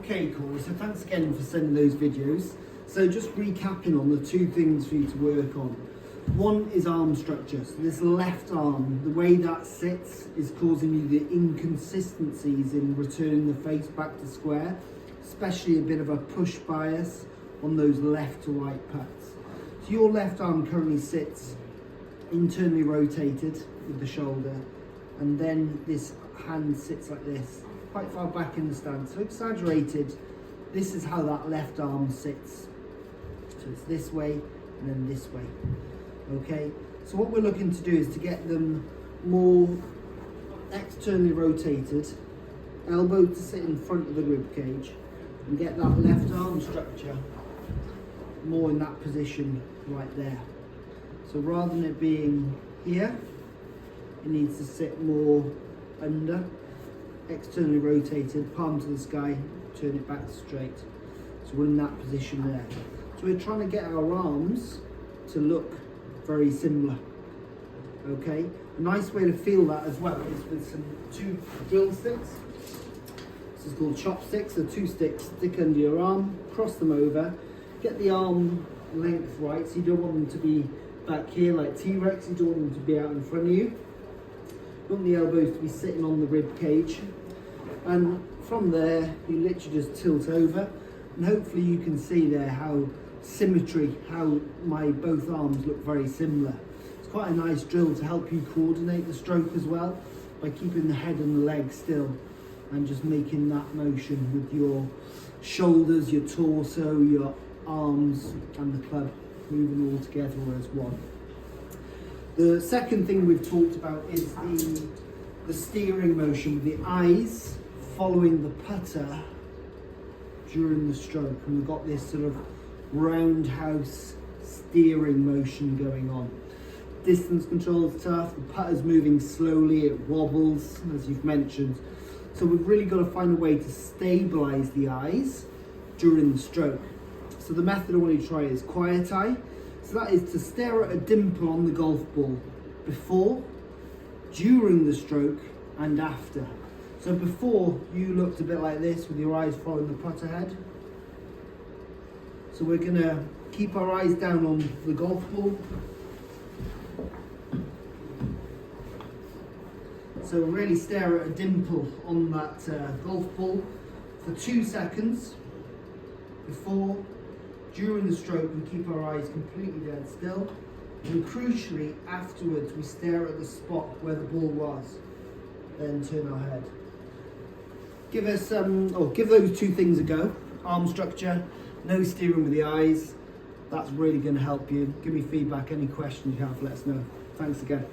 Okay, cool. So thanks again for sending those videos. So just recapping on the two things for you to work on. One is arm structure. So this left arm, the way that sits is causing you the inconsistencies in returning the face back to square, especially a bit of a push bias on those left to right putts. So your left arm currently sits internally rotated with the shoulder, and then this hand sits like this, quite far back in the stance. So exaggerated, this is how that left arm sits. So it's this way and then this way. Okay, so what we're looking to do is to get them more externally rotated, elbow to sit in front of the rib cage, and get that left arm structure more in that position right there. So rather than it being here, it needs to sit more under, externally rotated, palm to the sky, turn it back straight. So we're in that position there. So we're trying to get our arms to look very similar. Okay, a nice way to feel that as well is with some two drill sticks. This is called chopsticks. So two sticks, stick under your arm, cross them over, get the arm length right. So you don't want them to be back here like T-Rex, you don't want them to be out in front of you. You want the elbows to be sitting on the rib cage, and from there you literally just tilt over, and hopefully you can see there how how my both arms look very similar. It's quite a nice drill to help you coordinate the stroke as well, by keeping the head and the leg still and just making that motion with your shoulders, your torso, your arms and the club moving all together as one. The second thing we've talked about is the steering motion with the eyes following the putter during the stroke, and we've got this sort of roundhouse steering motion going on. Distance control is tough, the putter's moving slowly, it wobbles as you've mentioned, so we've really got to find a way to stabilise the eyes during the stroke. So the method I want you to try is quiet eye. So that is to stare at a dimple on the golf ball before, during the stroke and after. So before, you looked a bit like this with your eyes following the putter head. So we're going to keep our eyes down on the golf ball. So really stare at a dimple on that golf ball for 2 seconds before, during the stroke. We keep our eyes completely dead still, and crucially afterwards we stare at the spot where the ball was, then turn our head. Give those two things a go. Arm structure, no steering with the eyes. That's really going to help you. Give me feedback, any questions you have, let us know. Thanks again.